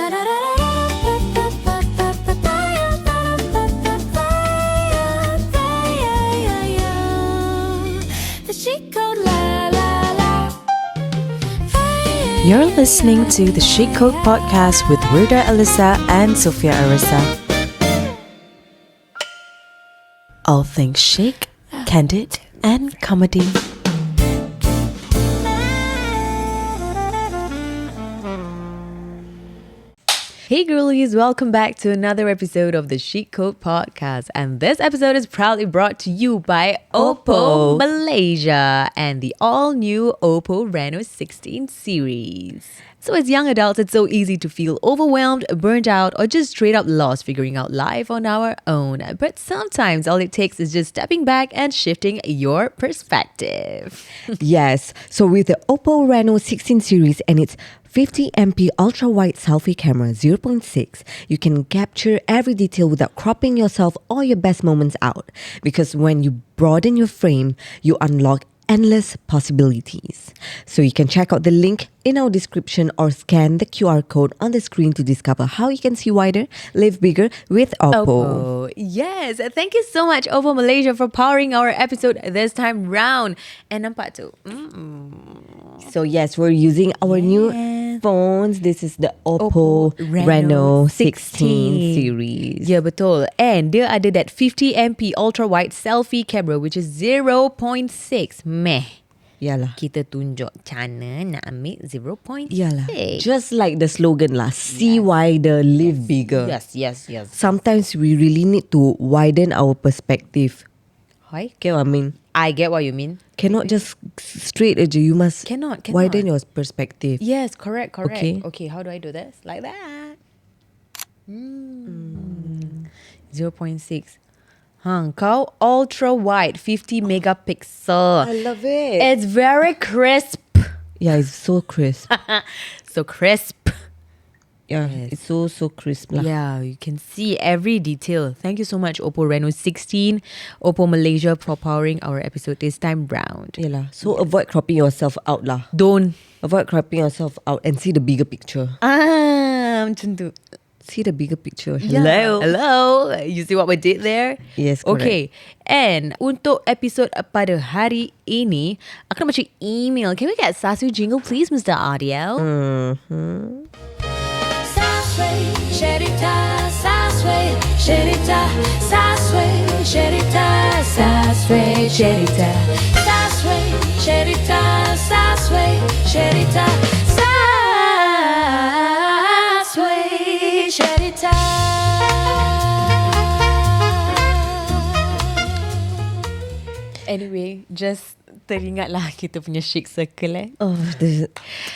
You're listening to the Chic Code Podcast with Wirda Alyssa and Sophia Arisa. All things chic, candid, and comedy. Hey girlies, welcome back to another episode of the Chic Code Podcast. And this episode is proudly brought to you by OPPO Malaysia and the all-new OPPO Reno 16 series. So as young adults, it's so easy to feel overwhelmed, burnt out, or just straight up lost figuring out life on our own. But sometimes all it takes is just stepping back and shifting your perspective. Yes, so with the OPPO Reno 16 series and its 50MP Ultra Wide Selfie Camera 0.6, you can capture every detail without cropping yourself or your best moments out. Because when you broaden your frame, you unlock endless possibilities. So you can check out the link in our description or scan the QR code on the screen to discover how you can see wider, live bigger with OPPO. Yes, thank you so much OPPO Malaysia for powering our episode this time round. And nampak tu. So yes, we're using our new phones. This is the OPPO Reno 16 series. Ya, betul. And dia ada that 50MP Ultra Wide Selfie Camera which is 0.6. Meh. Yalah. Kita tunjuk cara nak ambil 0.6. Yalah. Just like the slogan lah. See wider, live bigger. Yes. Sometimes we really need to widen our perspective. Hi. Get what I mean? I get what you mean. Cannot just straight aja. You must Cannot. widen your perspective. Yes, correct. Okay, how do I do this? Like that. 0.6. Kau ultra wide 50 megapixel. I love it. It's very crisp. Yeah, it's so crisp. So crisp. Yeah, Yes. it's so crisp lah. Yeah, you can see every detail. Thank you so much OPPO Reno 16, OPPO Malaysia for powering our episode this time round. Yalah. So avoid cropping yourself out lah. Don't. Avoid cropping yourself out and see the bigger picture. Macam tu. See the bigger picture. Yeah. Hello. You see what we did there? Yes, correct. Okay. And untuk episod pada hari ini, aku nak baca email. Can we get Sasu jingle please, Mr. Audio? Sasway, sherita, sasway, sherita, sasway, sherita, sasway, sherita, sasway, sherita, sasway, sherita, sasway, sherita. Anyway, just teringatlah kita punya chic circle Oh,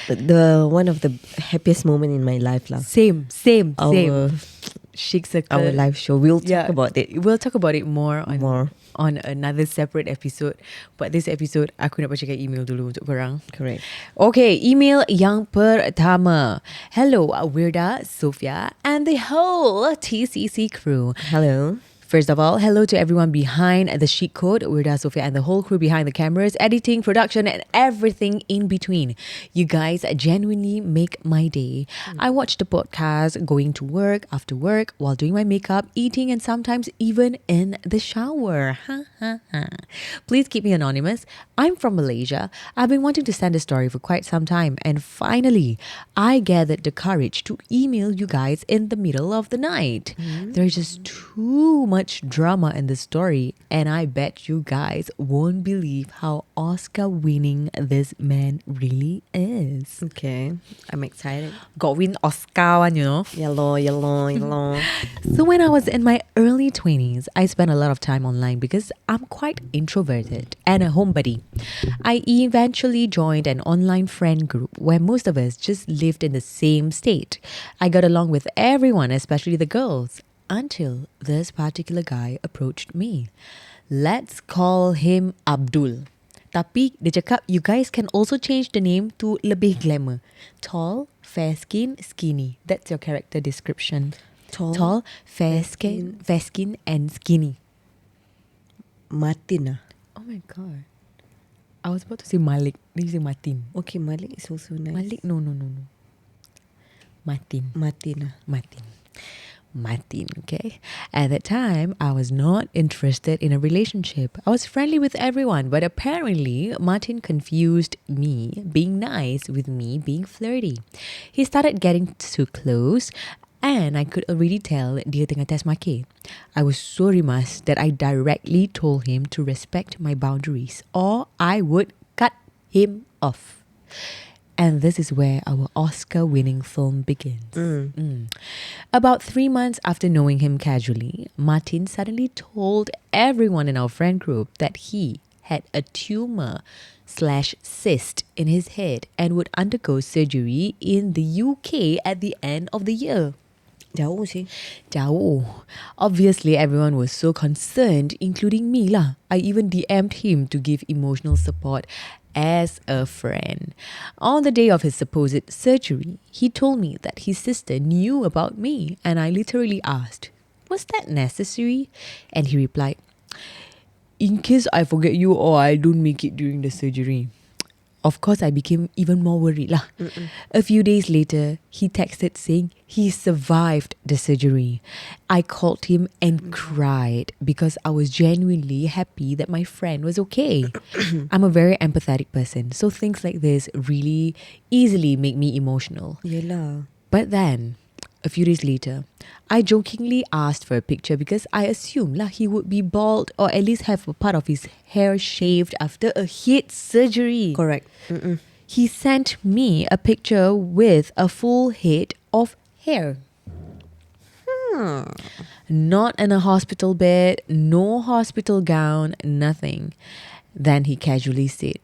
the one of the happiest moment in my life lah. Same. Our Chic circle. our live show. We'll talk about it. We'll talk about it more More. on another separate episode. But this episode, aku nak bacakan email dulu untuk korang. Correct. Okay, email yang pertama. Hello, Wirda, Sophia, and the whole TCC crew. Hello. First of all, hello to everyone behind the Chic Code, Wirda, Sophia, and the whole crew behind the cameras, editing, production, and everything in between. You guys genuinely make my day. I watch the podcast going to work, after work, while doing my makeup, eating, and sometimes even in the shower. Please keep me anonymous. I'm from Malaysia. I've been wanting to send a story for quite some time, and finally, I gathered the courage to email you guys in the middle of the night. There's just too much drama in the story, and I bet you guys won't believe how Oscar-winning this man really is. Okay, I'm excited. Got win Oscar one, you know. Yellow. So when I was in my early 20s, I spent a lot of time online because I'm quite introverted and a homebody. I eventually joined an online friend group where most of us just lived in the same state. I got along with everyone, especially the girls, until this particular guy approached me. Let's call him Abdul. Tapi dia cakap you guys can also change the name to lebih glamour. Tall, fair skin, skinny. That's your character description. Tall, fair skin, and skinny. Martin. Oh my god. I was about to say Malik. Then you say Martin. Okay, Malik is also nice. Malik, no. Martin. Martin. Martin, okay? At that time, I was not interested in a relationship. I was friendly with everyone, but apparently, Martin confused me being nice with me being flirty. He started getting too close, and I could already tell dia tengah test market. I was so rimas that I directly told him to respect my boundaries or I would cut him off. And this is where our Oscar-winning film begins. About 3 months after knowing him casually, Martin suddenly told everyone in our friend group that he had a tumor/cyst in his head and would undergo surgery in the UK at the end of the year. Jauh sih. Jauh. Obviously, everyone was so concerned, including me lah. I even DM'd him to give emotional support as a friend. On the day of his supposed surgery, he told me that his sister knew about me, and I literally asked, "Was that necessary?" And he replied, "In case I forget you or I don't make it during the surgery." Of course, I became even more worried lah. A few days later, he texted saying he survived the surgery. I called him and cried because I was genuinely happy that my friend was okay. I'm a very empathetic person, so things like this really easily make me emotional. Yelah. But then, a few days later, I jokingly asked for a picture because I assumed lah he would be bald or at least have a part of his hair shaved after a head surgery. Correct. He sent me a picture with a full head of hair. Not in a hospital bed, no hospital gown, nothing. Then he casually said,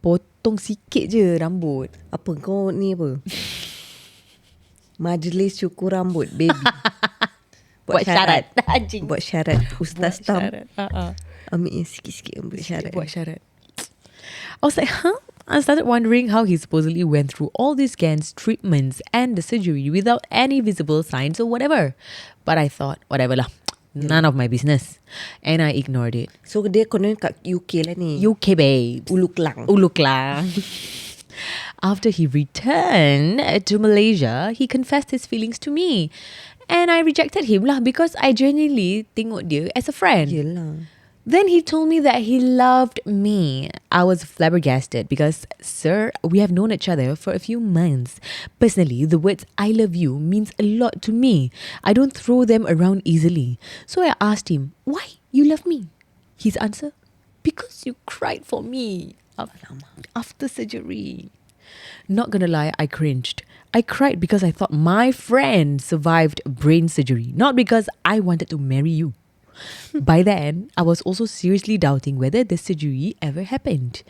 "Potong sikit je rambut." Apa kau ni apa? Majlis syukur rambut, baby. Buat syarat. Anjing. Buat syarat. Ustaz Tam. Syarat. Ambil sikit-sikit buat syarat. Buat syarat. I was like, huh? I started wondering how he supposedly went through all these scans, treatments and the surgery without any visible signs or whatever. But I thought, whatever lah. None of my business. And I ignored it. So dia konon kat UK lah ni. UK babes. Uluklang. Uluklang. After he returned to Malaysia, he confessed his feelings to me. And I rejected him lah because I genuinely tengok dia as a friend. Yelah. Then he told me that he loved me. I was flabbergasted because, sir, we have known each other for a few months. Personally, the words "I love you" means a lot to me. I don't throw them around easily. So I asked him, "Why you love me?" His answer, "Because you cried for me after surgery." Not gonna lie, I cringed. I cried because I thought my friend survived brain surgery, not because I wanted to marry you. By then, I was also seriously doubting whether the surgery ever happened.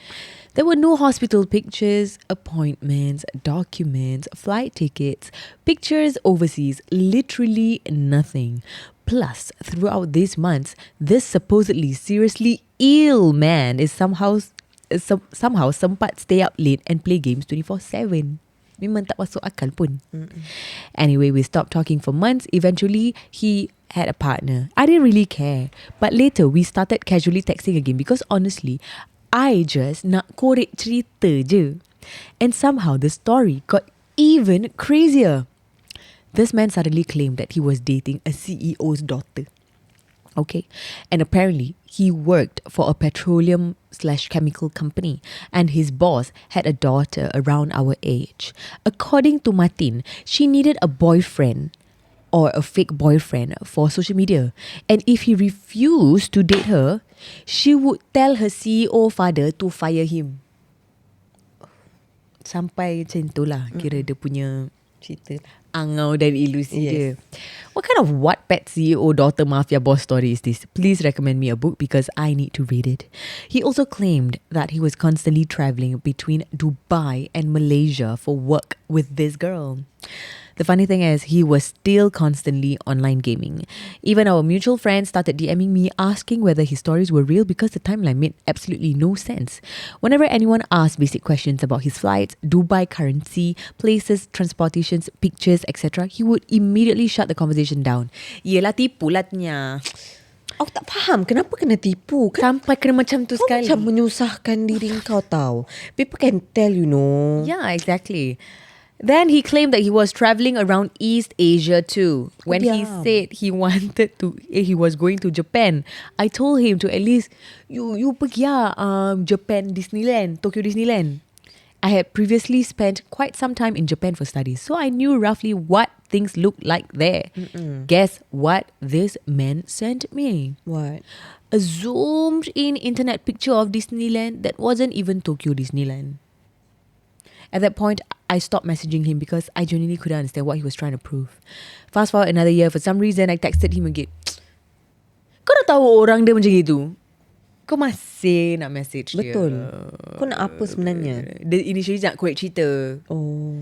There were no hospital pictures, appointments, documents, flight tickets, pictures overseas, literally nothing. Plus, throughout these months, this supposedly seriously ill man is somehow sempat stay up late and play games 24/7. Memang tak masuk akal pun. Anyway, we stopped talking for months. Eventually, he had a partner. I didn't really care. But later, we started casually texting again because honestly, I just nak korek cerita je. And somehow, the story got even crazier. This man suddenly claimed that he was dating a CEO's daughter. Okay. And apparently, he worked for a petroleum/chemical company and his boss had a daughter around our age. According to Martin, she needed a boyfriend or a fake boyfriend for social media. And if he refused to date her, she would tell her CEO father to fire him. Sampai macam tu lah kira dia punya Cerita. angau dan ilusi dia. What kind of Wattpad CEO daughter mafia boss story is this? Please recommend me a book because I need to read it. He also claimed that he was constantly traveling between Dubai and Malaysia for work with this girl. The funny thing is, he was still constantly online gaming. Even our mutual friends started DMing me asking whether his stories were real because the timeline made absolutely no sense. Whenever anyone asked basic questions about his flights, Dubai currency, places, transportations, pictures, etc., he would immediately shut the conversation down. Yelah tipu lah nya. Aku tak faham kenapa kena tipu. Sampai kena macam tu Kau sekali. macam menyusahkan diri kau tahu. People can tell, you know. Yeah, exactly. Then he claimed that he was traveling around East Asia too. When he Yeah. said he was going to Japan, I told him to at least you pergi Japan Disneyland, Tokyo Disneyland. I had previously spent quite some time in Japan for studies, so I knew roughly what things looked like there. Guess what this man sent me? What? A zoomed in internet picture of Disneyland that wasn't even Tokyo Disneyland. At that point, I stopped messaging him because I genuinely couldn't understand what he was trying to prove. Fast forward another year, for some reason, I texted him again. Kau dah tahu orang dia macam itu? Kau masih nak message dia? Betul. Kau nak apa sebenarnya? Dia initially nak korek cerita. Oh.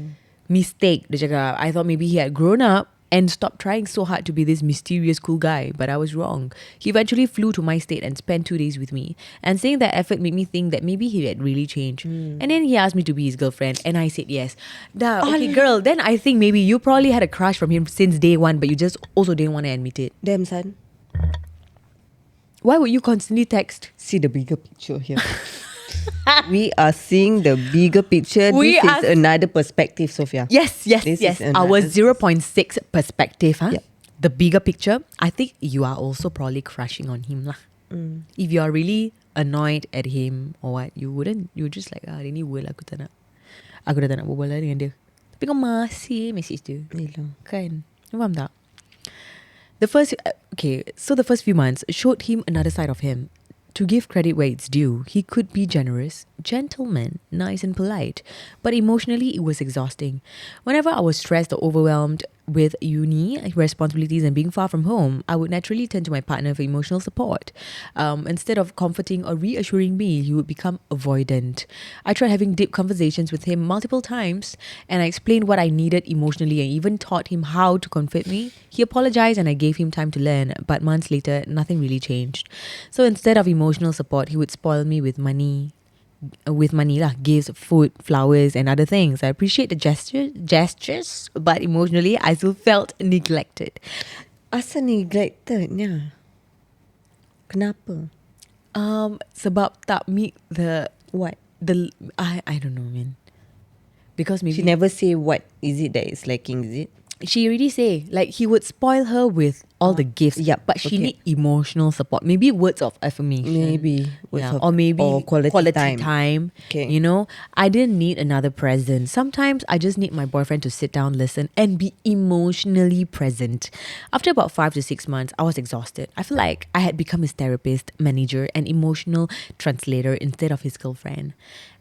Mistake, dia cakap. I thought maybe he had grown up and stopped trying so hard to be this mysterious cool guy, but I was wrong. He eventually flew to my state and spent 2 days with me. And saying that effort made me think that maybe he had really changed. And then he asked me to be his girlfriend, and I said yes. Dah, okay, girl, then I think maybe you probably had a crush from him since day one, but you just also didn't want to admit it. Damn, son. Why would you constantly text? See the bigger picture here. We are seeing the bigger picture. We This are- is another perspective, Sophia. Yes. This is Our another- 0.6 perspective, huh? Yep. The bigger picture, I think you are also probably crushing on him lah. If you are really annoyed at him or what, you just like, hari ni world aku dah tak nak berbual lah dengan dia. Tapi kau masih message dia. Yelah. Kan? Kau faham tak? The first few months showed him another side of him. To give credit where it's due, he could be generous, gentleman, nice and polite. But emotionally, it was exhausting. Whenever I was stressed or overwhelmed with uni responsibilities and being far from home, I would naturally turn to my partner for emotional support. Instead of comforting or reassuring me, he would become avoidant. I tried having deep conversations with him multiple times, and I explained what I needed emotionally and even taught him how to comfort me. He apologized and I gave him time to learn, but months later, nothing really changed. So instead of emotional support, he would spoil me with money lah, gifts, food, flowers and other things. I appreciate the gestures, but emotionally I still felt neglected. Asal neglectednya? Kenapa? Sebab tak meet What? I don't know, man. Because maybe She never say what is it that is lacking, is it? she already say like he would spoil her with all the gifts, yup, but she okay. need emotional support, maybe words of affirmation, Maybe. or maybe quality time. Okay. You know, I didn't need another present. Sometimes I just need my boyfriend to sit down, listen, and be emotionally present. After about 5 to 6 months, I was exhausted. I feel like I had become his therapist, manager, and emotional translator instead of his girlfriend.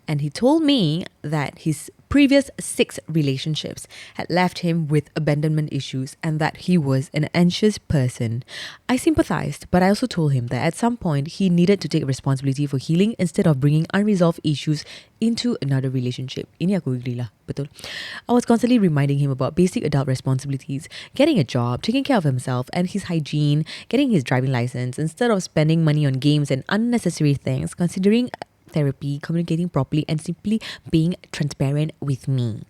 And he told me that his previous 6 relationships had left him with abandonment issues and that he was an anxious person. I sympathized, but I also told him that at some point he needed to take responsibility for healing instead of bringing unresolved issues into another relationship. Ini aku agree lah, betul. I was constantly reminding him about basic adult responsibilities, getting a job, taking care of himself and his hygiene, getting his driving license instead of spending money on games and unnecessary things, considering therapy, communicating properly, and simply being transparent with me.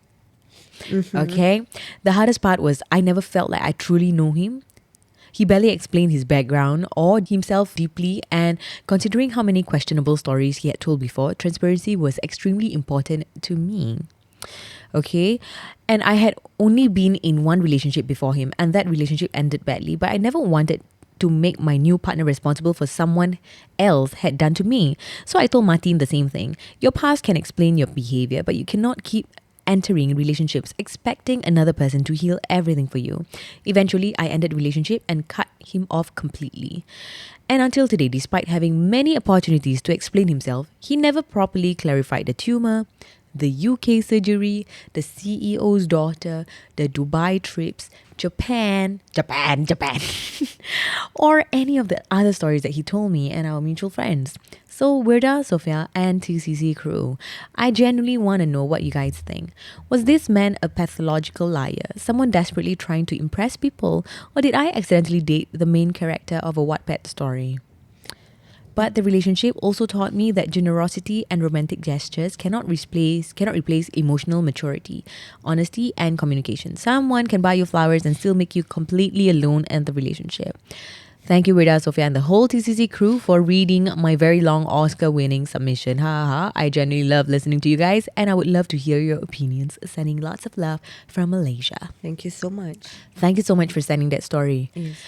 Okay? The hardest part was I never felt like I truly know him. He barely explained his background or himself deeply, and considering how many questionable stories he had told before, transparency was extremely important to me. Okay? And I had only been in one relationship before him, and that relationship ended badly, but I never wanted to make my new partner responsible for someone else had done to me. So I told Martin the same thing. Your past can explain your behavior, but you cannot keep entering relationships expecting another person to heal everything for you. Eventually, I ended the relationship and cut him off completely. And until today, despite having many opportunities to explain himself, he never properly clarified the tumor, the UK surgery, the CEO's daughter, the Dubai trips, Japan, or any of the other stories that he told me and our mutual friends. So Wirda, Sophia, and TCC crew, I genuinely want to know what you guys think. Was this man a pathological liar, someone desperately trying to impress people, or did I accidentally date the main character of a Wattpad story? But the relationship also taught me that generosity and romantic gestures cannot replace emotional maturity, honesty, and communication. Someone can buy you flowers and still make you completely alone in the relationship. Thank you, Rida, Sophia, and the whole TCC crew for reading my very long Oscar-winning submission. Ha ha! I genuinely love listening to you guys, and I would love to hear your opinions. Sending lots of love from Malaysia. Thank you so much. Thank you so much for sending that story. Yes.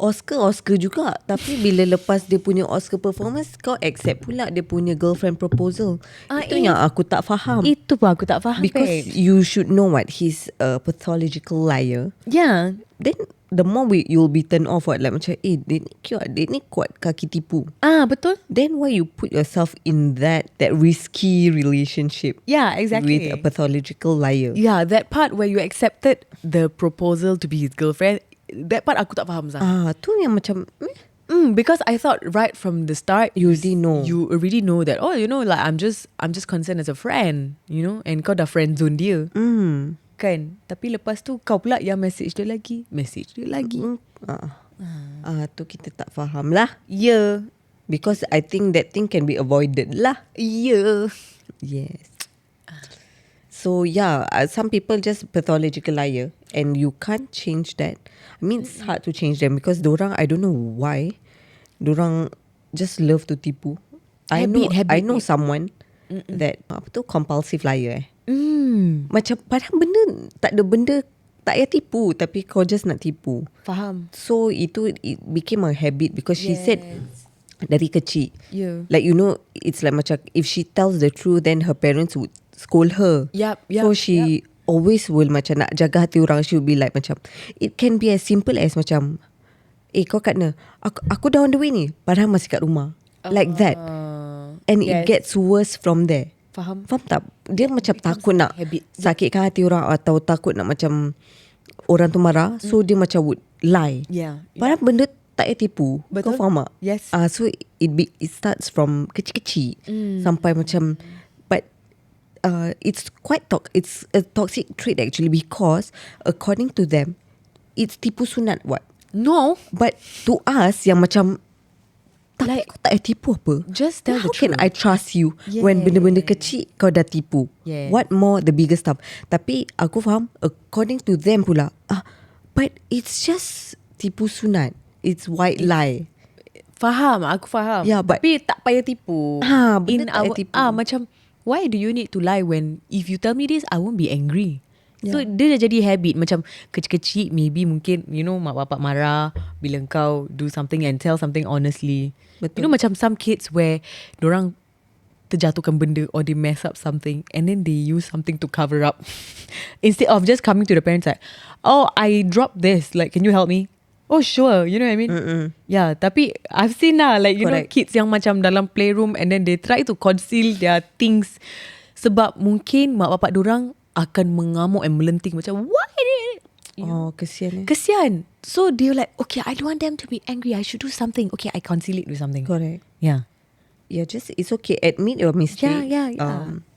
Oscar juga. Tapi bila lepas dia punya Oscar performance, kau accept pula dia punya girlfriend proposal. Itu yang aku tak faham. Itu pun aku tak faham. Because babe. you should know what, he's a pathological liar. Yeah. Then the more you'll be turned off, what, like macam dia ni kuat kaki tipu. Betul. Then why you put yourself in that risky relationship? Yeah, exactly. With a pathological liar. Yeah, that part where you accepted the proposal to be his girlfriend, that part aku tak faham sah. Tu yang macam because I thought right from the start you already know. You already know that like I'm just concerned as a friend, and kau dah friend zone dia. Kan? Tapi lepas tu kau pula yang message dia lagi. Tu kita tak faham lah. Yeah. Because I think that thing can be avoided lah. Yeah. Yes. So yeah, some people just pathological liar, and you can't change that. I mean, it's hard to change them because dorang, I don't know why, dorang just love to tipu. I know someone that compulsive liar. Macam padahal tak ada benda tak payah tipu, tapi kau just nak tipu. Faham. So it became a habit because she said dari kecil. Yeah. Like it's like macam if she tells the truth, then her parents would scold her. Yep. So she always will macam nak jaga hati orang. She will be like macam, it can be as simple as macam, kau kat mana? Aku dah on the way ni, padahal masih kat rumah. Like that. And it gets worse from there. Faham tak? Dia macam takut nak habit. sakitkan hati orang, atau takut nak macam orang tu marah. So dia macam would lie. Yeah. Padahal benda tak payah tipu. Betul. Kau faham tak? Yes. So it starts from kecil-kecil sampai macam, but it's it's a toxic trait actually, because according to them it's tipu sunat what? No. But to us yang macam, tapi Like, kau tak payah tipu apa? just tell the How can truth. I trust you when benda-benda kecil kau dah tipu? Yeah. What more the bigger stuff? Tapi aku faham according to them pula, but it's just tipu sunat. It's white lie. Faham, aku faham. Yeah, but tapi tak payah tipu. benda tak payah tipu. Macam, why do you need to lie when if you tell me this, I won't be angry. So dia dah jadi habit. Macam kecil-kecil maybe mungkin mak bapak marah bila kau do something and tell something honestly. Betul. Macam some kids where dorang terjatuhkan benda or they mess up something and then they use something to cover up instead of just coming to the parents like, I dropped this, like can you help me? Oh sure, you know what I mean? Yeah, tapi I've seen like Correct. kids yang macam dalam playroom and then they try to conceal their things sebab mungkin mak bapak dorang akan mengamuk and melenting macam, why did Kesian. kesian. So they're like, okay, I don't want them to be angry, I should do something. Okay, I conceal it with something. Correct. Yeah. Yeah, just it's okay. Admit your mistake. Yeah.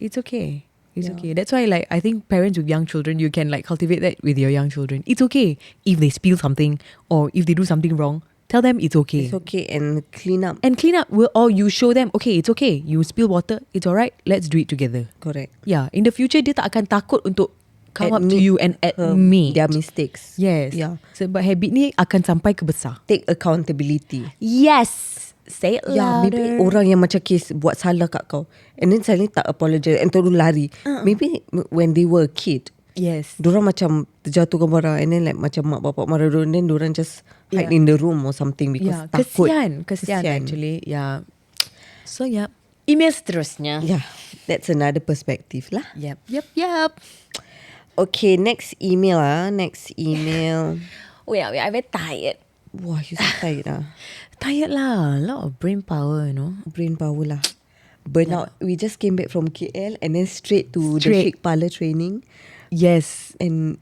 It's okay. It's okay. That's why I think parents with young children, you can cultivate that with your young children. It's okay if they spill something or if they do something wrong. Tell them it's okay. It's okay, and clean up. And clean up, or you show them, okay, it's okay. You spill water, it's alright. Let's do it together. Correct. Yeah, in the future, dia tak akan takut untuk come up to Admit you and admit their mistakes. Yes. Yeah. Sebab habit ni akan sampai ke besar. Take accountability. Yes. Say it Yeah, louder. maybe orang yang macam kes buat salah kat kau, and then suddenly tak apologize and terus lari. Maybe when they were a kid, Yes. dorang macam terjatuhkan barang, and then macam mak bapak marah dorang, then dorang just hide in the room or something because takut. Kesian actually. Yeah. So email seterusnya. Yeah, that's another perspective lah. Yep. Okay, next email. Wait, I'm very tired. Wah, you so tired Tired lah. A lot of brain power, Brain power lah. Burnout. We just came back from KL and then straight to the Straight. Chic Parlour training. Yes. And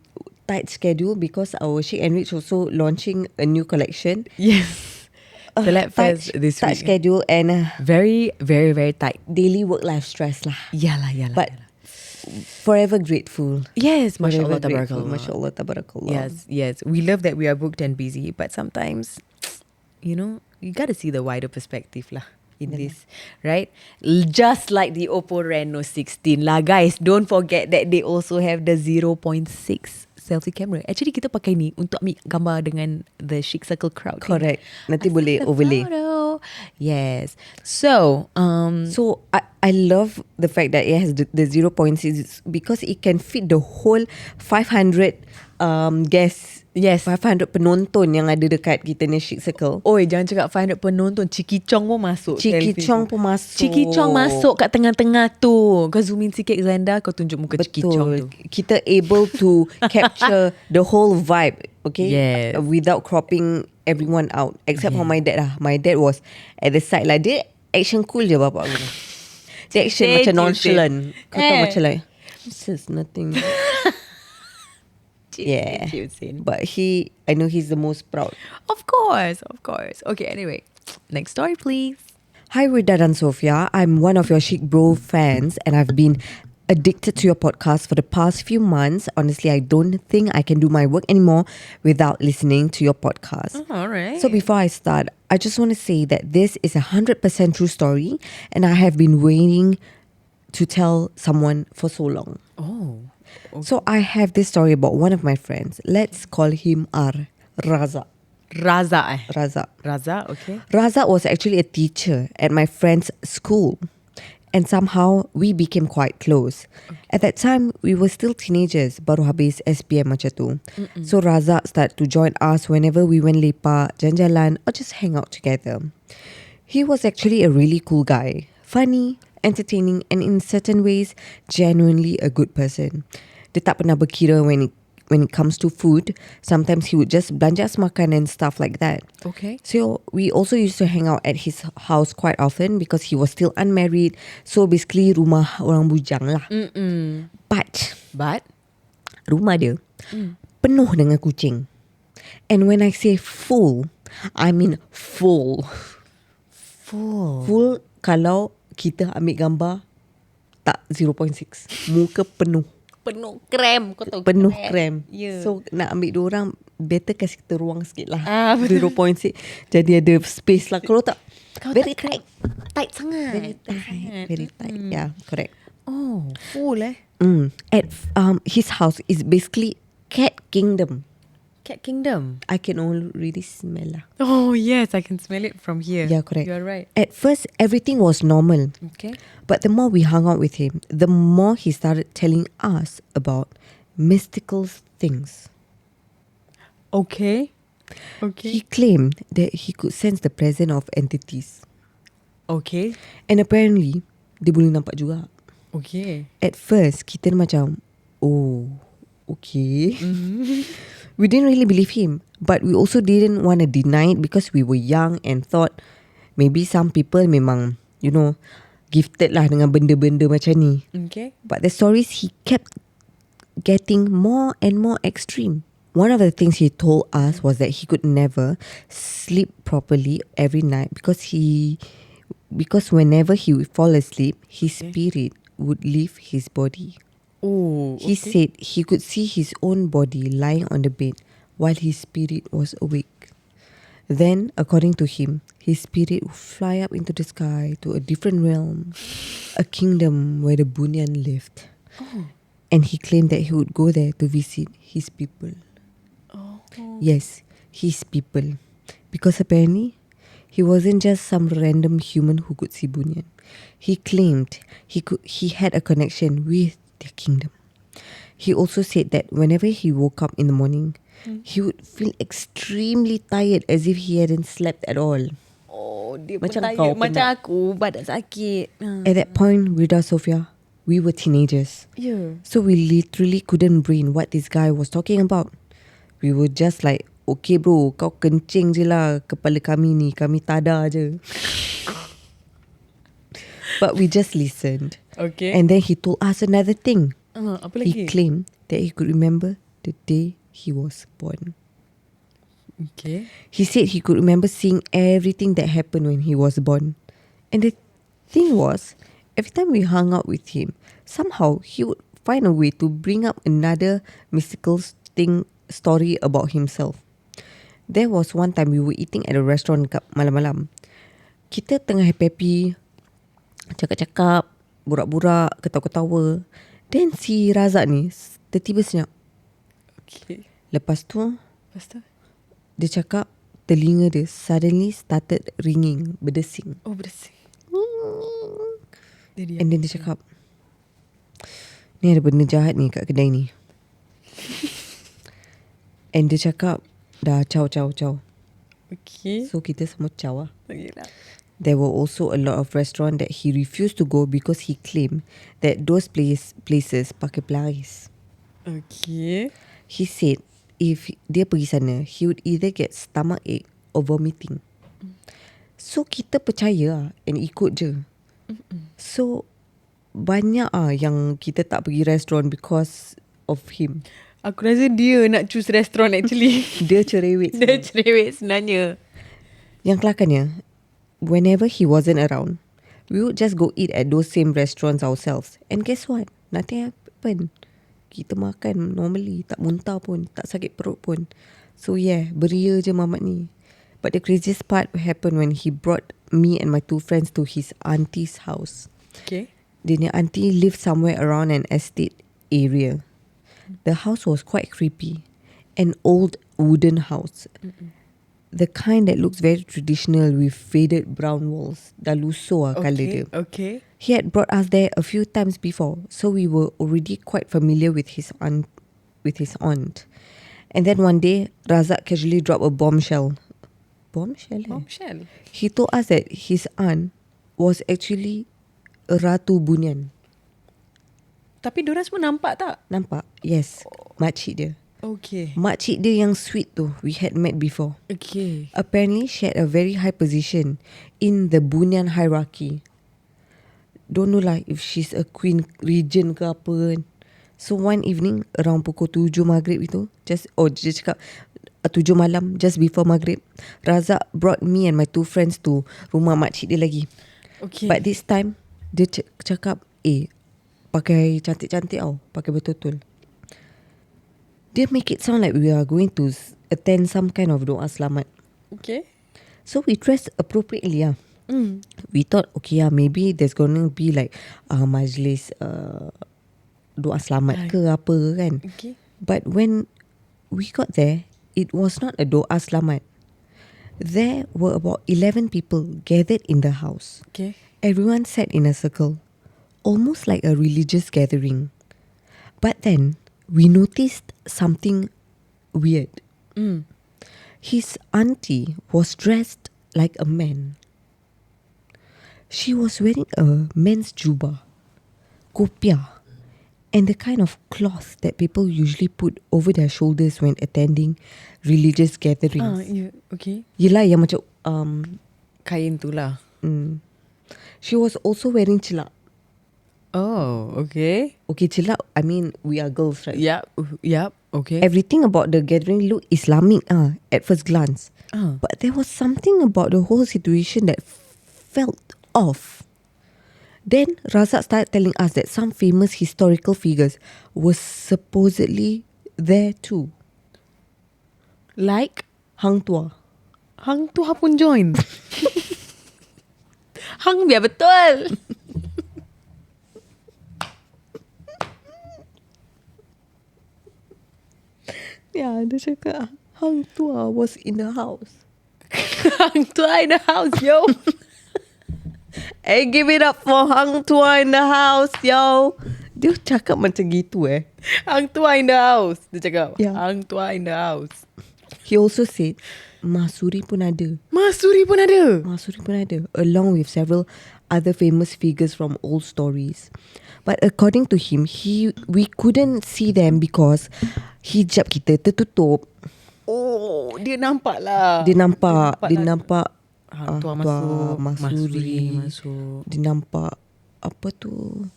tight schedule because our Chic and Rich also launching a new collection. Yes. The lab fest this tight week. schedule and Very, very, very tight. daily work-life stress lah. Yalah. But forever grateful. Yes, mashallah, Forever grateful. tabarakallah. Mashallah, tabarakallah. Yes. We love that we are booked and busy, but sometimes, you got to see the wider perspective lah in this, right? Just like the OPPO Reno 16 lah, guys. Don't forget that they also have the 0.6 selfie camera. Actually kita pakai ni untuk ambil gambar dengan the Chic Circle crowd. Correct. Nanti I boleh sent the overlay. photo. Yes. So So I love the fact that it has the 0.6 because it can fit the whole 500 guests. Yes. 500 penonton yang ada dekat kita ni Chic Circle. Oi, jangan cakap 500 penonton. Ciki Chong pun masuk. Ciki selfie Chong tu. pun masuk. Ciki Chong masuk kat tengah-tengah tu. Kau zoom in sikit Zenda, kau tunjuk muka Ciki Chong tu. Kita able to capture the whole vibe, okay? Yes. Without cropping everyone out. Except for my dad lah. My dad was at the side lah. Dia action cool je bapak aku. Dia action macam nonchalant. Kau tahu macam like, this is nothing. Yeah. But I know he's the most proud. Of course. Okay, anyway. Next story, please. Hi Rida dan Sofia. I'm one of your Chic Bro fans and I've been addicted to your podcast for the past few months. Honestly, I don't think I can do my work anymore without listening to your podcast. All right. So before I start, I just want to say that this is a 100% true story and I have been waiting to tell someone for so long. Oh. Okay. So I have this story about one of my friends. Let's call him Raza. Raza, okay. Raza was actually a teacher at my friend's school. And somehow we became quite close. Okay. At that time, we were still teenagers, baru habis SPM macam tu. So Raza started to join us whenever we went lepak, jalan-jalan or just hang out together. He was actually a really cool guy. Funny, entertaining and in certain ways, genuinely a good person. Dia tak pernah berkira when it comes to food. Sometimes he would just belanja us makan and stuff like that. Okay. So we also used to hang out at his house quite often because he was still unmarried. So basically rumah orang bujang lah. But rumah dia penuh dengan kucing. And when I say full, I mean full. Full kalau kita ambil gambar tak 0.6. Muka penuh. Penuh krem. Kau tahu Penuh krem. Yeah. So nak ambil dua orang, better kasih kita ruang sikit lah. 0.6. Betul. Jadi ada space lah. Kalau tak, Kau very tak tight. Tight sangat. Very tight. Yeah, correct. Oh, full At his house is basically cat kingdom. Cat Kingdom. I can already smell lah. Oh yes, I can smell it from here. Yeah, correct. You're right. At first, everything was normal. Okay. But the more we hung out with him, the more he started telling us about mystical things. Okay. He claimed that he could sense the presence of entities. Okay. And apparently, dia boleh nampak juga. Okay. At first, kita macam, oh, okay. We didn't really believe him. But we also didn't want to deny it because we were young and thought maybe some people memang, gifted lah dengan benda-benda macam ni. Okay. But the stories he kept getting more and more extreme. One of the things he told us was that he could never sleep properly every night because whenever he would fall asleep, his spirit would leave his body. Oh, He said he could see his own body lying on the bed while his spirit was awake. Then, according to him, his spirit would fly up into the sky to a different realm, a kingdom where the Bunyan lived. And he claimed that he would go there to visit his people. Yes, his people. Because apparently, he wasn't just some random human who could see Bunyan. He claimed he had a connection with their kingdom. He also said that whenever he woke up in the morning, he would feel extremely tired as if he hadn't slept at all. Oh, dia Macam macam kau macam penat. aku badan sakit. At that point, Rida Sofia, we were teenagers. Yeah. So we literally couldn't brain what this guy was talking about. We were just like, okay bro, kau kencing je lah kepala kami ni, kami tada je. But we just listened. Okay. And then he told us another thing. Apa He lagi? claimed that he could remember the day he was born. Okay. He said he could remember seeing everything that happened when he was born. And the thing was, every time we hung out with him, somehow he would find a way to bring up another mystical story about himself. There was one time we were eating at a restaurant kat malam-malam. Kita tengah happy-happy, cakap-cakap, borak-borak, ketawa-ketawa. Then si Razak ni tiba-tiba senyap. Okay. Lepas tu Lepas tu? dia cakap telinga dia suddenly started ringing, berdesing. Oh, bersih. And then dia cakap, ni ada benda jahat ni kat kedai ni. And dia cakap, dah caw. Okay. So kita semua caw lah. Okay lah. There were also a lot of restaurant that he refused to go because he claimed that those places pakai pelaris. Okay. He said if dia pergi sana, he would either get stomach ache or vomiting. So kita percaya lah and ikut je. So banyak yang kita tak pergi restoran because of him. Aku rasa dia nak choose restaurant actually. Dia cerewet. Dia cerewet sebenarnya. Yang kelakarnya, whenever he wasn't around, we would just go eat at those same restaurants ourselves. And guess what? Nothing happened. Kita makan normally, tak muntah pun, tak sakit perut pun. So yeah, beria je mamat ni. But the craziest part happened when he brought me and my 2 friends to his auntie's house. Okay. Dia punya auntie lived somewhere around an estate area. The house was quite creepy. An old wooden house. The kind that looks very traditional with faded brown walls. Dah lusuh lah colour dia. Okay. He had brought us there a few times before, so we were already quite familiar with his aunt. And then one day, Razak casually dropped a bombshell. Bombshell? Bombshell. He told us that his aunt was actually a Ratu Bunyan. Tapi diorang semua nampak tak? Nampak? Yes. Makcik dia. Okay. Makcik dia yang sweet tu, we had met before. Okay. Apparently, she had a very high position in the Bunyan hierarchy. Don't know lah if she's a queen regent ke apa kan. So one evening, around pukul 7 maghrib itu, dia cakap 7 malam, just before maghrib, Razak brought me and my 2 friends to rumah makcik dia lagi. Okay. But this time, dia cakap, pakai cantik-cantik tau, pakai betul-betul. Dia make it sound like we are going to attend some kind of doa selamat. Okay. So we dressed appropriately lah. We thought, okay maybe there's gonna be like majlis doa selamat ke apa kan. Okay. But when we got there, it was not a doa selamat. There were about 11 people gathered in the house. Okay. Everyone sat in a circle, almost like a religious gathering. But then we noticed something weird. His auntie was dressed like a man. She was wearing a men's jubah, kopiah, and the kind of cloth that people usually put over their shoulders when attending religious gatherings. Yeah. Okay. Yelah yang macam Kain tu lah. She was also wearing celak. Oh, okay. Okay, celak, I mean we are girls, right? Yep. Okay. Everything about the gathering looked Islamic at first glance. But there was something about the whole situation that felt off. Then Razak started telling us that some famous historical figures were supposedly there too. Like Hang Tuah. Hang Tuah pun join. Hang biar betul. Yeah, dia cakap Hang Tuah was in the house. Hang Tuah in the house, yo. Hey, give it up for Hang Tuah in the house, yo. Dia cakap macam gitu Hang Tuah in the house. Dia cakap Yeah. Hang Tuah in the house. He also said Masuri pun ada. Masuri pun ada. Masuri pun ada, along with several other famous figures from old stories. But according to him, we couldn't see them because hijab kita tertutup. Oh, dia nampak lah. Dia nampak Hang Tuah Tuah masuk. Masuri masuk. Dia nampak apa tu?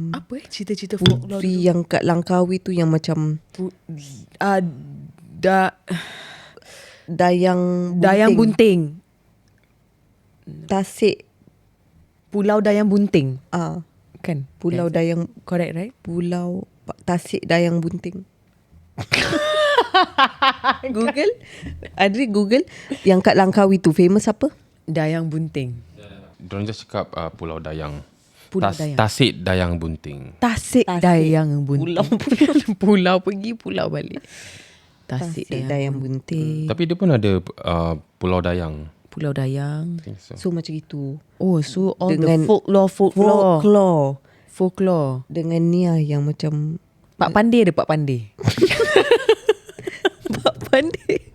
Apa cerita-cerita folklore Putri yang kat Langkawi tu yang macam Dayang Bunting. Tasik Pulau Dayang Bunting. kan? Yes. Pulau Dayang, Correct, right? Pulau Tasik Dayang Bunting. Google. Adri Google yang kat Langkawi tu famous apa? Dayang Bunting. Diorang just cakap Pulau Dayang. Pulau Dayang. Tasik Dayang Bunting. Tasik Dayang Bunting. Pulau pergi, pulau balik. Tasik Dayang Bunting. Tapi dia pun ada Pulau Dayang. Pulau Dayang. So macam itu. Oh, so all Dengan the folklore. Dengan Nia yang macam Pak Pandey ada Pak Pandey. Pak Pandey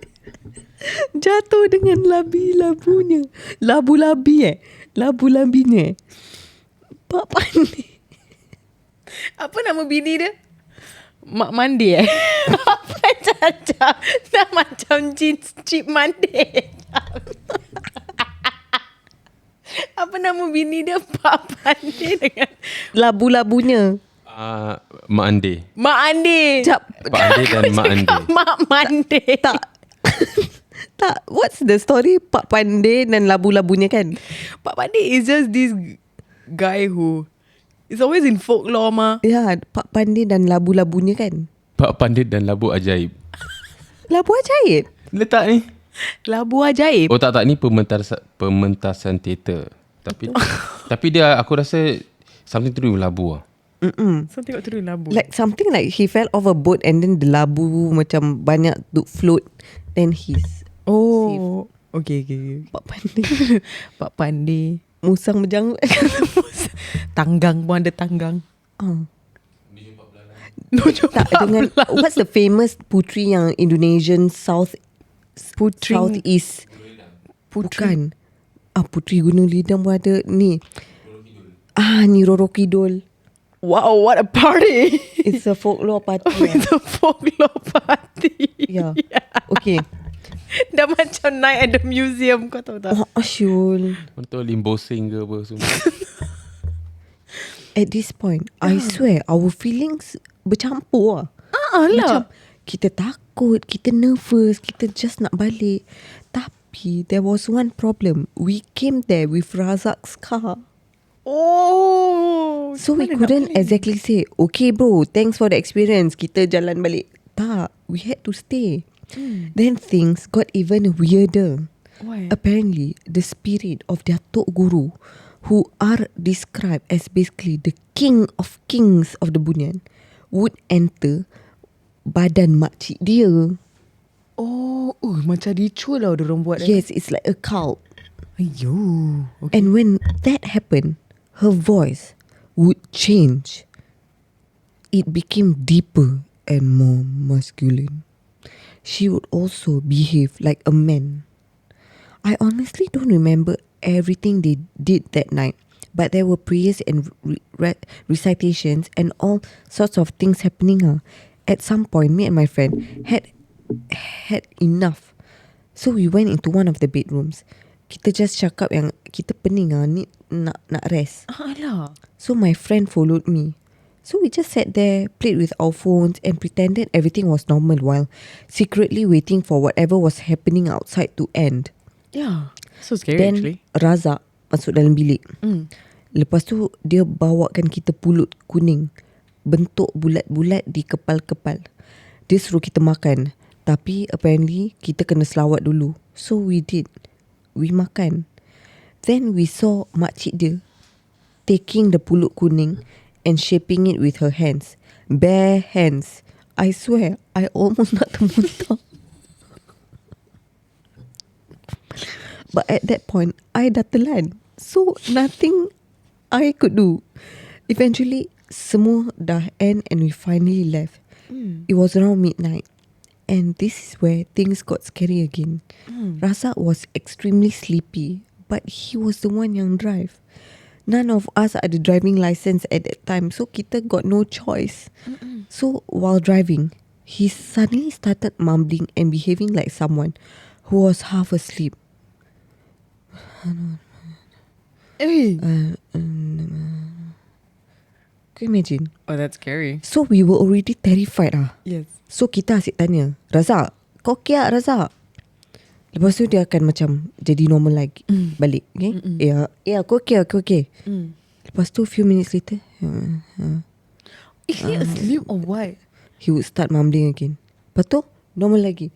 jatuh dengan labi-labunya. Labu-labinya. Pak Pandey. Apa nama bini dia? Mak Mandi Apa macam dah macam jeans Cip Mandi. Apa nama bini dia? Pak Pandey dengan Labu-labunya. Mak Ande. Mak Andi. Pak Ande dan Mak Ande. Mak Mandi. Tak, what's the story? Pak Pandey dan labu-labunya kan? Pak Pandey is just this guy who is always in folklore mah. Ya, Pak Pandey dan labu-labunya kan? Pak Pandit dan Labu Ajaib. Labu ajaib? Letak ni. Labu ajaib. Oh tak ni pementasan teater. Tapi dia aku rasa something to do with labu lah. So tengok tu labu. Like something like he fell off a boat and then the labu macam banyak to float. Then he's Oh, okay. Pak Pandey. Pak Pandey. Musang berjanggut. Tanggang pun ada tanggang. Tak, dengan what's the famous putri yang Indonesian Southeast? Bukan. Putri Gunung Lidang pun ada ni. Ni Roro Kidul. Wow, what a party. It's a folklore party. It's a folklore party. Yeah. Okay. Dah macam naik at the museum, kau tahu tak? Asyul. Untuk limbosing ke apa semua. At this point, I swear our feelings bercampur lah. Macam kita takut, kita nervous, kita just nak balik. Tapi there was one problem. We came there with Razak's car. Oh. So we couldn't exactly say, okay bro, thanks for the experience, kita jalan balik. Tak, we had to stay. Then things got even weirder. Why? Apparently, the spirit of their Tok Guru, who are described as basically the king of kings of the Bunyan, would enter badan makcik dia. Oh, macam ritual lah orang buat. Yes, it's like a cult. Ayo. Okay. And when that happened, her voice would change. It became deeper and more masculine. She would also behave like a man. I honestly don't remember everything they did that night, but there were prayers and recitations and all sorts of things happening. At some point, me and my friend had enough. So we went into one of the bedrooms. Kita just cakap yang kita pening ni nak rest. Alah. So my friend followed me. So we just sat there, played with our phones and pretended everything was normal while secretly waiting for whatever was happening outside to end. Yeah. So scary Then actually. Razak masuk dalam bilik. Lepas tu dia bawakan kita pulut kuning bentuk bulat-bulat di kepal-kepal. Dia suruh kita makan. Tapi apparently kita kena selawat dulu. So we did. We makan. Then we saw makcik dia taking the pulut kuning and shaping it with her hands. Bare hands. I swear, I almost nak termuntah. But at that point, I dah telan. So nothing I could do. Eventually, semua dah end and we finally left. It was around midnight. And this is where things got scary again. Razak was extremely sleepy, but he was the one yang drive. None of us had a driving license at that time, so kita got no choice. So while driving, he suddenly started mumbling and behaving like someone who was half asleep. Hey. Can you imagine? Oh, that's scary. So we were already terrified Yes. So kita asyik tanya, Razak, kau kia Razak? Lepas tu dia akan macam jadi normal lagi. Balik. Okay? Ya, kau kia. Lepas tu few minutes later, Is he asleep or what? he would start mumbling again. Lepas tu, normal lagi.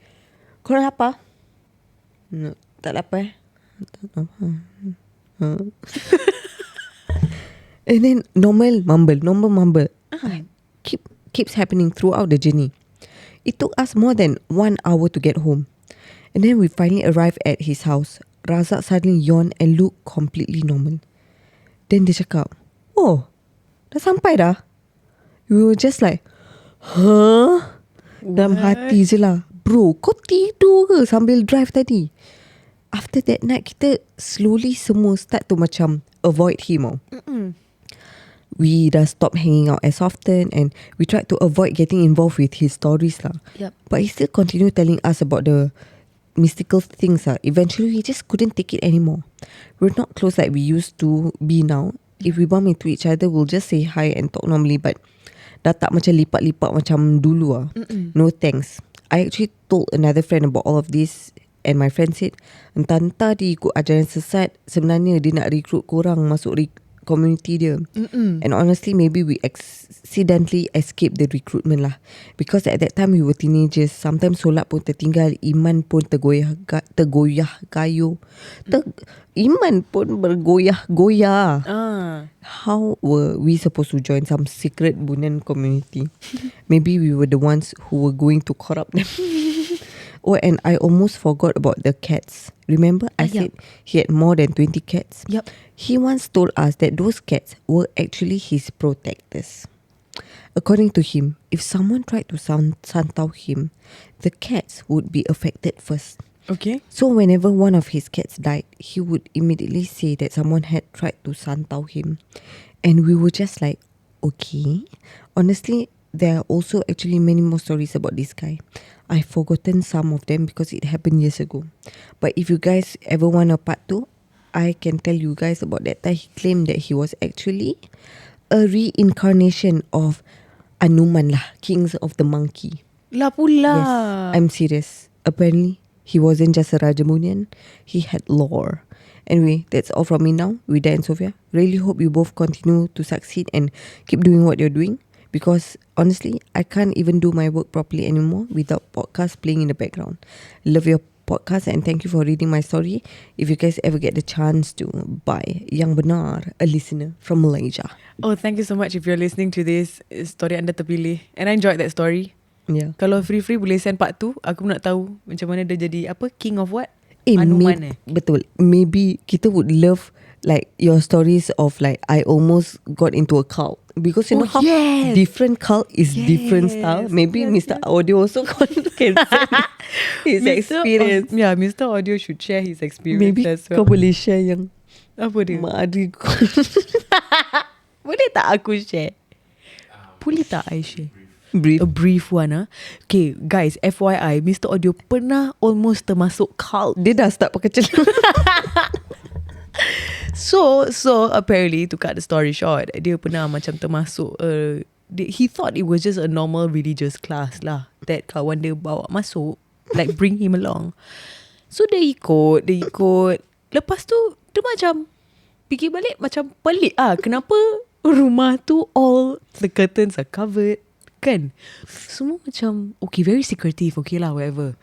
Korang apa? No, tak lapar. Tak lapar. And then normal mumble. Keeps happening throughout the journey. It took us more than 1 hour to get home. And then we finally arrived at his house. Razak suddenly yawned and looked completely normal. Then dia cakap, "Oh, dah sampai dah?" We were just like, "Huh?" Dalam hati je lah, "Bro, kau tidur ke sambil drive tadi?" After that night, kita slowly semua start to macam avoid him. We dah stop hanging out as often and we tried to avoid getting involved with his stories lah. Yep. But he still continued telling us about the mystical things lah. Eventually, we just couldn't take it anymore. We're not close like we used to be now. If we bump into each other, we'll just say hi and talk normally. But dah tak macam lipat-lipat macam dulu lah. No thanks. I actually told another friend about all of this and my friend said, entah-entah dia ikut ajaran sesat, sebenarnya dia nak recruit korang masuk community dia. And honestly, maybe we accidentally escaped the recruitment lah. Because at that time we were teenagers. Sometimes solat pun tertinggal, iman pun tergoyah kayu. Iman pun bergoyah-goyah. How were we supposed to join some secret Bunan community? Maybe we were the ones who were going to corrupt them. Oh, and I almost forgot about the cats. Remember I said he had more than 20 cats? Yep. He once told us that those cats were actually his protectors. According to him, if someone tried to santau him, the cats would be affected first. Okay. So whenever one of his cats died, he would immediately say that someone had tried to santau him. And we were just like, okay. Honestly, there are also actually many more stories about this guy. I've forgotten some of them because it happened years ago. But if you guys ever want a part 2, I can tell you guys about that time. He claimed that he was actually a reincarnation of Anuman lah, Kings of the Monkey. Lah pula. Yes, I'm serious. Apparently, he wasn't just a Rajamunian. He had lore. Anyway, that's all from me now, Vida and Sophia. Really hope you both continue to succeed and keep doing what you're doing. Because honestly, I can't even do my work properly anymore without podcast playing in the background. Love your podcast and thank you for reading my story. If you guys ever get the chance to buy Yang Benar, a listener from Malaysia. Oh, thank you so much if you're listening to this story anda terpilih. And I enjoyed that story. Yeah. Kalau free boleh send part 2. Aku pun nak tahu macam mana dia jadi apa, king of what? Anuman Betul. Maybe kita would love like your stories of like I almost got into a cult. Because you know how different cult is different style. Maybe Mr. Audio also can send his experience. Mr. Audio should share his experience Maybe as well. kau boleh share yang Apa dia? mak adik kau. Boleh tak aku share? Boleh tak I share? Brief. A brief one. Okay guys, FYI, Mr. Audio pernah almost termasuk cult. Dia dah start pakai celana. So apparently, to cut the story short, dia pernah macam termasuk he thought it was just a normal religious class lah that kawan dia bawa masuk, like bring him along. So dia ikut. Lepas tu dia macam fikir balik, macam pelik kenapa rumah tu all the curtains are covered, kan? Semua macam okay, very secretive. Okay lah, whatever.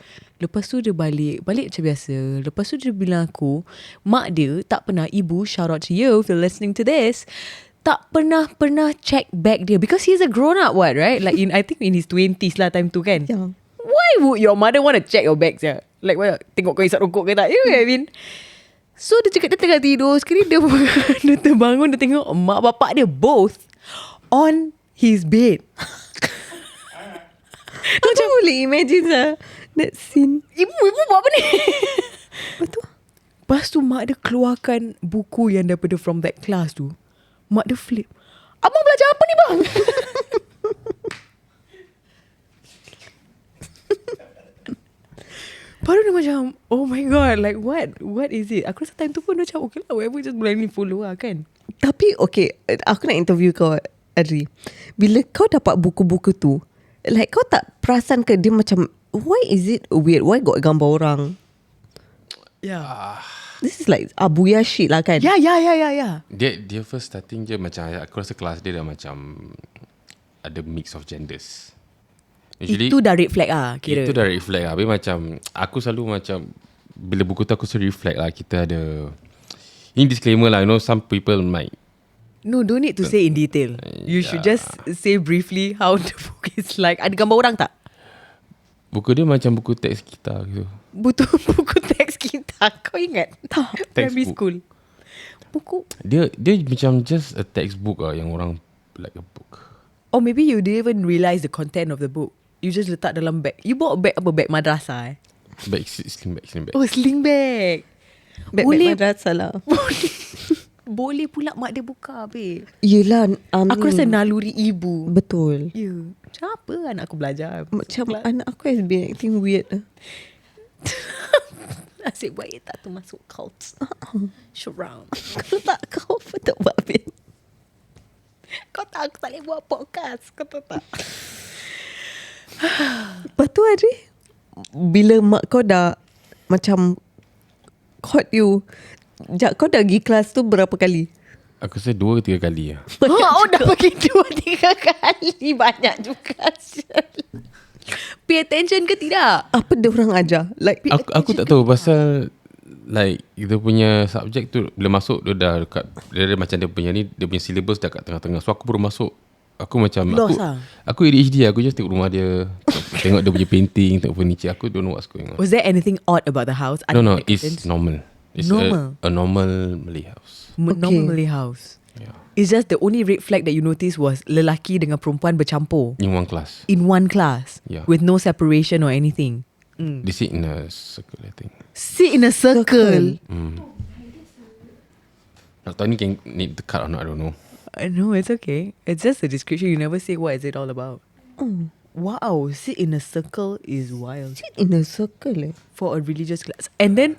Lepas tu dia balik macam biasa. Lepas tu dia bilang aku, mak dia tak pernah, ibu, shout out to you if you're listening to this, tak pernah check bag dia. Because he's a grown up, what, right? Like I think in his 20s lah time tu, kan? Yeah. Why would your mother want to check your bags? Like what? Tengok kau isap rokok ke tak? You know what I mean? So dia cakap dia tengah tidur. Sekali dia terbangun, dia tengok mak bapak dia both on his bed. Macam boleh imagine that scene. Ibu buat apa ni? Betul. Lepas tu mak dia keluarkan buku yang daripada from that class tu. Mak dia flip. Abang belajar apa ni bang? Baru dia macam, oh my god, like what is it? Aku rasa time tu pun macam okay lah, whatever, just blindly follow lah, kan? Tapi okay, aku nak interview kau, Adri. Bila kau dapat buku-buku tu, like kau tak perasan ke dia macam, why is it weird? Why got gambar orang? Yeah. This is like abuya shit lah, kan? Yeah. Dia first starting je macam, aku rasa kelas dia dah macam ada mix of genders. Usually, itu dah red flag kira. Itu dah red flag Habis macam aku selalu macam bila buku tu aku selalu reflect lah, kita ada ini disclaimer lah, you know, some people might No, don't need to say in detail. You should just say briefly how the book is like. Ada gambar orang tak? Buku dia macam buku teks kita gitu. Buku teks kita. Kau ingat? Tak. Primary Textbook. school. Buku. Dia macam just a textbook yang orang like a book. Or maybe you didn't even realise the content of the book. You just letak dalam bag. You bawa bag apa? Bag madrasah Bag, sling bag. Oh, sling bag. Bag Boleh. madrasah lah. Boleh pula mak dia buka, babe. Yelah, Aku rasa naluri ibu. betul. Ya. Macam apa anak aku belajar? Macam anak aku has been acting weird. Nasib baik tak termasuk cult. Surround. Kalau tak kau apa tak buat babe? Kau tak, aku tak boleh buat podcast. Kau tahu tak? Lepas tu Adri, bila mak kau dah macam caught you, kau dah pergi kelas tu berapa kali? Aku rasa 2 ke 3 kali lah. Oh, dah pergi 2-3 kali. Banyak juga. Pay attention ke tidak? Apa dia orang ajar? Like Aku tak tahu pasal like kita punya subjek tu bila masuk dia dah dekat dia macam dia punya syllabus dah kat tengah-tengah. So aku baru masuk. Aku macam Lost lah. aku ADHD, aku just tengok rumah dia, tengok dia punya painting, tengok furniture. Aku don't know what's going on. Was there anything odd about the house? No, it's normal. It's Normal. a normal Malay house. Normal Malay house. Yeah. It's just the only red flag that you notice was lelaki dengan perempuan bercampur In one class. in one class Yeah. with no separation or anything. They sit in a circle, I think. Sit in a circle. Tak tahu ni can need to cut or not, I don't know. No, it's okay. It's just a description. You never say what is it all about. Wow, sit in a circle is wild sit in a circle. for a religious class. And then,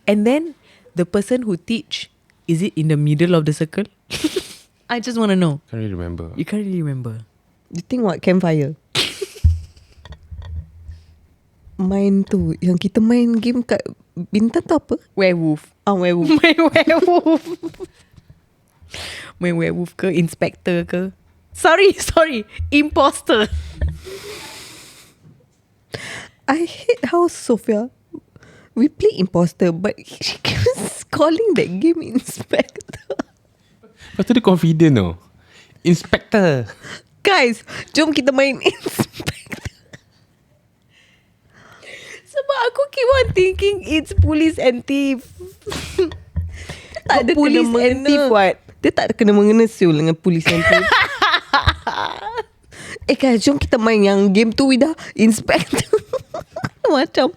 and then the person who teach, is it in the middle of the circle? I just want to know. Can't really remember. You can't really remember. You think what? Campfire. Main tu, yang kita main game kat bintang tu apa? Werewolf. Werewolf. Main werewolf. Main werewolf ke inspector ke? Sorry. Imposter. I hate how Sophia, we play imposter, but she keeps calling that game inspector. Lepas tu dia confident tau. Inspector. Guys, jom kita main inspector. Sebab aku keep on thinking it's police and thief. Tak ada police kena and thief what? Dia tak ada kena mengena siul dengan polis and thief. Guys, jom kita main yang game tu we dah inspector. Macam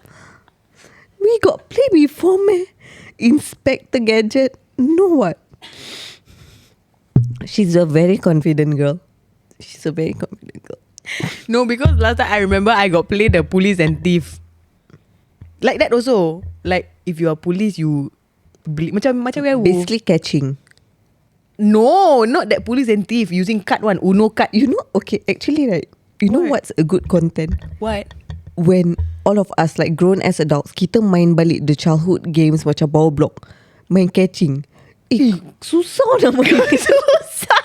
we got play before meh. Inspector gadget. No what? She's a very confident girl. No, because last time I remember I got play the police and thief. Like that also. Like if you are police, you macam werewolf. Basically catching. No, not that police and thief using card one, Uno card. You know, okay, actually right, you know What? what's a good content? What? When all of us like grown as adults, kita main balik the childhood games macam bawah block, main catching. Susah nak main. Susah.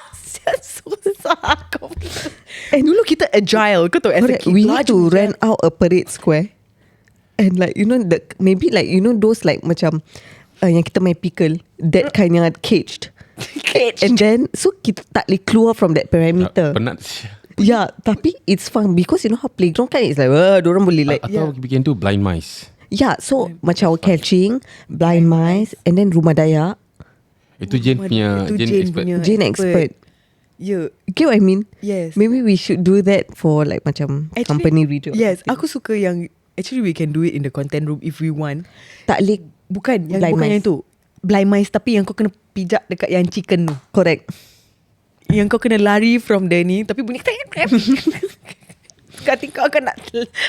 And dulu kita agile. Kau tahu as a Correct. kid. We need to laju je. rent out a parade square. And like, you know, maybe like, you know those like macam yang kita main pickle, that kind yang caged. And then so kita tak boleh keluar from that perimeter. Penat siya. Yeah, tapi it's fun because you know how playground kan, it's like diorang boleh like Atau we can do blind mice. yeah, so macam catching, blind mice, and then rumah dayak. Itu Jane punya Itu Jane Jane expert. punya. Jane expert. Yeah. Get what I mean? Yes. Maybe we should do that for like macam company video. Yes, aku suka yang actually we can do it in the content room if we want. Tak boleh. Bukan yang Blind bukan mice. yang tu. Blind mice tapi yang kau kena pijak dekat yang chicken tu. Correct. Yang kau kena lari from the ni tapi bunyi kata kau akan nak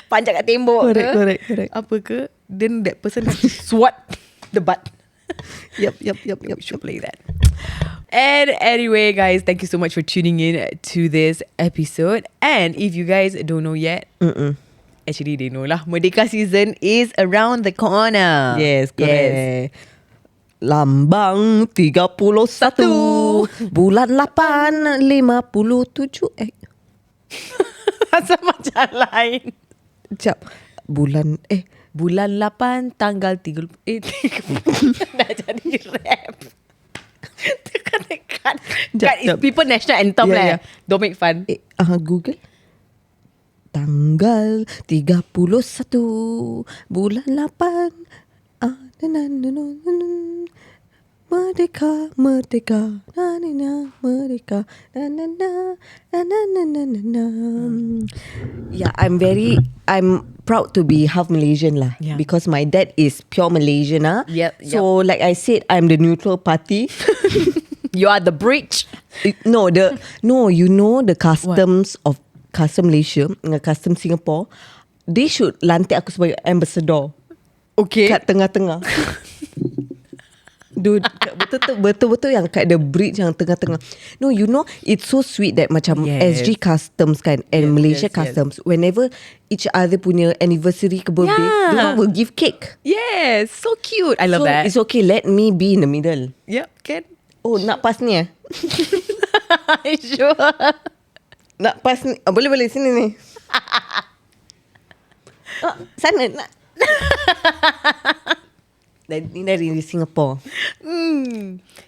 panjat kat tembok Correct. apa ke, then that person has to swat the butt. Yep. We should play that. And anyway, guys, thank you so much for tuning in to this episode. And if you guys don't know yet, actually they know lah, Merdeka season is around the corner. Yes, correct. Lambang 31 bulan 8 57 Asal macam lain. Sekejap. Bulan Bulan 8 tanggal 30 dah jadi rap. Tekan-tekan. Kat is people national anthem Yeah, yeah. Don't make fun. Google. Tanggal 31 bulan 8. Merdeka, merdeka, na na na, merdeka, na na na, na na na na na na. Yeah, I'm proud to be half Malaysian lah. Yeah. Because my dad is pure Malaysian ah. Yep, So like I said, I'm the neutral party. You are the bridge. No, you know the customs of custom Malaysia dengan custom Singapore, they should lantik aku sebagai ambassador. Okay. Kat tengah-tengah. Dude, betul-betul yang kat the bridge yang tengah-tengah. No, you know, it's so sweet that macam Yes. SG Customs kan and Yes, Malaysia yes, Customs, whenever each other punya anniversary ke birthday, Yeah. they all will give cake. Yes, so cute. I love So that. it's okay, let me be in the middle. Yep, can. Oh, nak pas ni Sure. Nak pas ni. Boleh sini ni. Sana nak. Ni dari Singapore.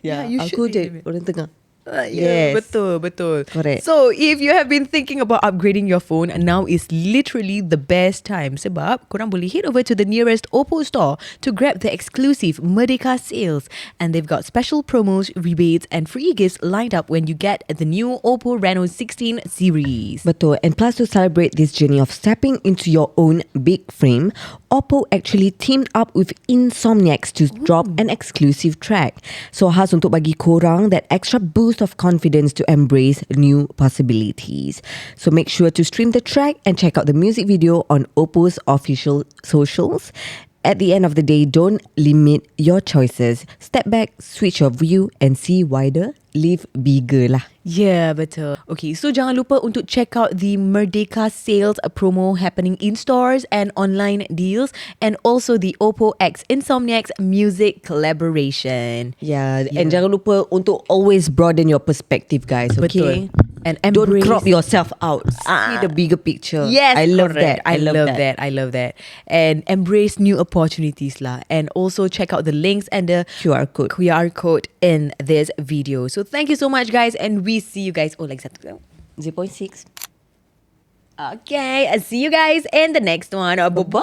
Yeah, you aku should je be. orang tengah. Yeah, Yes. betul. Correct. So, if you have been thinking about upgrading your phone, now is literally the best time. Sebab korang boleh head over to the nearest OPPO store to grab the exclusive Merdeka sales. And they've got special promos, rebates and free gifts lined up when you get the new OPPO Reno 16 series. Betul. And plus to celebrate this journey of stepping into your own big frame, OPPO actually teamed up with Insomniacs to drop an exclusive track. So khas untuk bagi korang that extra boost of confidence to embrace new possibilities. So make sure to stream the track and check out the music video on OPPO's official socials. At the end of the day, don't limit your choices. Step back, switch your view and see wider, live bigger lah. Yeah, betul. Okay, so jangan lupa untuk check out the Merdeka sales promo happening in stores and online deals, and also the OPPO X Insomniacs music collaboration. Yeah, and jangan lupa untuk always broaden your perspective, guys. Okay, Betul. And don't embrace- crop yourself out. See the bigger picture. Yes, I love correct. that. I love that. And embrace new opportunities lah. And also check out the links and the QR code. in this video. So thank you so much, guys, and we see you guys. 0.6. Okay, see you guys in the next one. Bye bye.